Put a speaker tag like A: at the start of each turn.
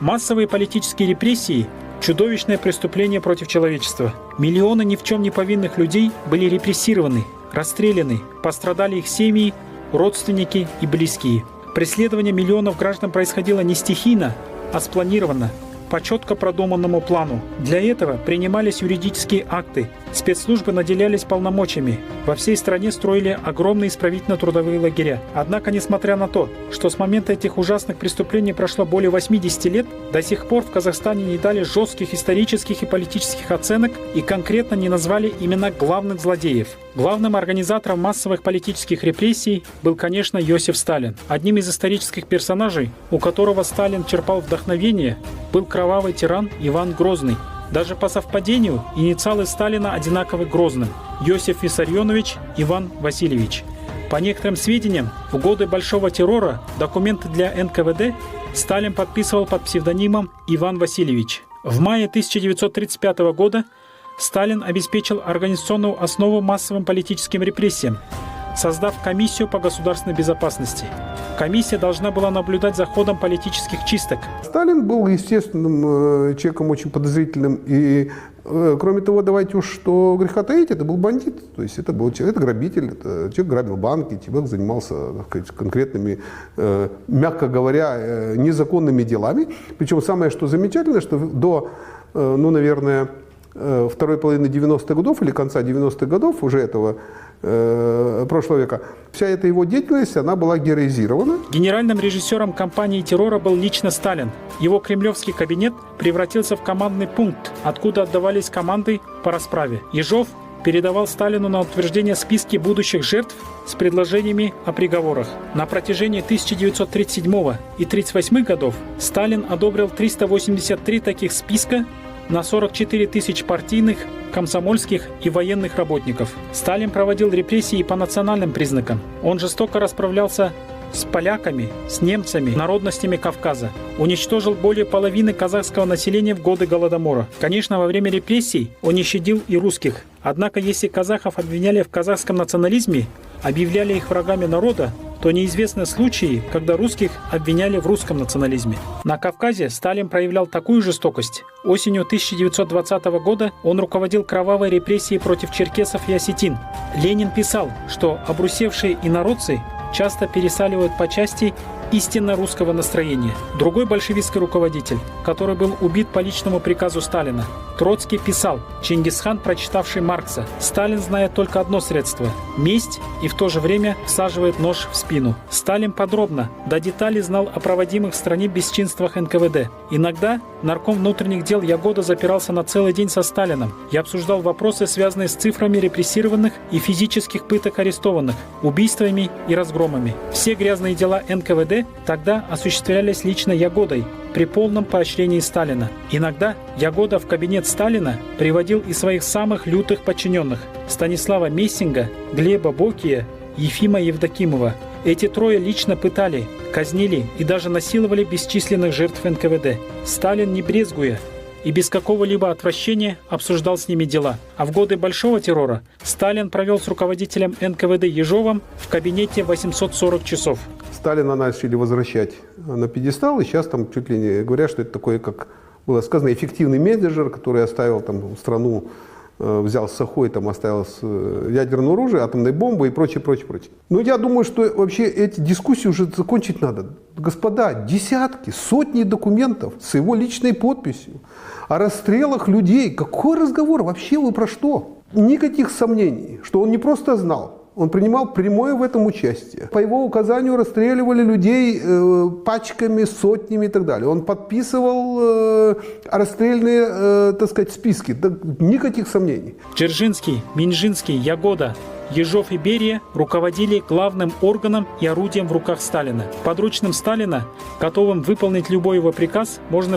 A: Массовые политические репрессии – чудовищное преступление против человечества. Миллионы ни в чем не повинных людей были репрессированы, расстреляны, пострадали их семьи, родственники и близкие. Преследование миллионов граждан происходило не стихийно, а спланированно, по четко продуманному плану. Для этого принимались юридические акты, спецслужбы наделялись полномочиями. Во всей стране строили огромные исправительно-трудовые лагеря. Однако, несмотря на то, что с момента этих ужасных преступлений прошло более 80 лет, до сих пор в Казахстане не дали жестких исторических и политических оценок и конкретно не назвали имена главных злодеев. Главным организатором массовых политических репрессий был, конечно, Иосиф Сталин. Одним из исторических персонажей, у которого Сталин черпал вдохновение, был кровавый тиран Иван Грозный. Даже по совпадению инициалы Сталина одинаковы Грозным – Иосиф Виссарионович Иван Васильевич. По некоторым сведениям, в годы Большого террора документы для НКВД Сталин подписывал под псевдонимом Иван Васильевич. В мае 1935 года Сталин обеспечил организационную основу массовым политическим репрессиям, создав комиссию по государственной безопасности. Комиссия должна была наблюдать за ходом политических чисток.
B: Сталин был естественным человеком, очень подозрительным. И, кроме того, давайте уж что греха таить, это был бандит. То есть это был человек, это грабитель, это человек грабил банки, человек занимался, так сказать, конкретными, мягко говоря, незаконными делами. Причем самое, что замечательно, что до, наверное, второй половины 90-х годов или конца 90-х годов уже этого прошлого века, вся эта его деятельность, она была героизирована.
A: Генеральным режиссером кампании террора был лично Сталин. Его кремлевский кабинет превратился в командный пункт, откуда отдавались команды по расправе. Ежов передавал Сталину на утверждение списки будущих жертв с предложениями о приговорах. На протяжении 1937 и 1938 годов Сталин одобрил 383 таких списка на 44 тысяч партийных, комсомольских и военных работников. Сталин проводил репрессии по национальным признакам. Он жестоко расправлялся с поляками, с немцами, народностями Кавказа. Уничтожил более половины казахского населения в годы Голодомора. Конечно, во время репрессий он не щадил и русских. Однако, если казахов обвиняли в казахском национализме, объявляли их врагами народа, то неизвестны случаи, когда русских обвиняли в русском национализме. На Кавказе Сталин проявлял такую жестокость. Осенью 1920 года он руководил кровавой репрессией против черкесов и осетин. Ленин писал, что обрусевшие инородцы часто пересаливают по части истинно русского настроения. Другой большевистский руководитель, который был убит по личному приказу Сталина, Троцкий, писал: Чингисхан, прочитавший Маркса: «Сталин знает только одно средство – месть, и в то же время всаживает нож в спину». Сталин подробно, до деталей знал о проводимых в стране бесчинствах НКВД. Иногда нарком внутренних дел Ягода запирался на целый день со Сталином и обсуждал вопросы, связанные с цифрами репрессированных и физических пыток арестованных, убийствами и разгромами. Все грязные дела НКВД тогда осуществлялись лично Ягодой при полном поощрении Сталина. Иногда Ягода в кабинет Сталина приводил и своих самых лютых подчиненных – Станислава Мессинга, Глеба Бокия, Ефима Евдокимова. Эти трое лично пытали, казнили и даже насиловали бесчисленных жертв НКВД. Сталин, не брезгуя и без какого-либо отвращения, обсуждал с ними дела. А в годы Большого террора Сталин провел с руководителем НКВД Ежовым в кабинете 840 часов.
B: Сталина начали возвращать на пьедестал, и сейчас там чуть ли не говорят, что это такой, как было сказано, эффективный менеджер, который оставил там страну, взял с сахой, там оставил ядерное оружие, атомной бомбы и прочее, прочее, прочее. Но я думаю, что вообще эти дискуссии уже закончить надо. Господа, десятки, сотни документов с его личной подписью о расстрелах людей. Какой разговор? Вообще вы про что? Никаких сомнений, что он не просто знал. Он принимал прямое в этом участие. По его указанию расстреливали людей пачками, сотнями и так далее. Он подписывал расстрельные, так сказать, списки. Да, никаких сомнений.
A: Дзержинский, Минжинский, Ягода, Ежов и Берия руководили главным органом и орудием в руках Сталина. Подручным Сталина, готовым выполнить любой его приказ, можно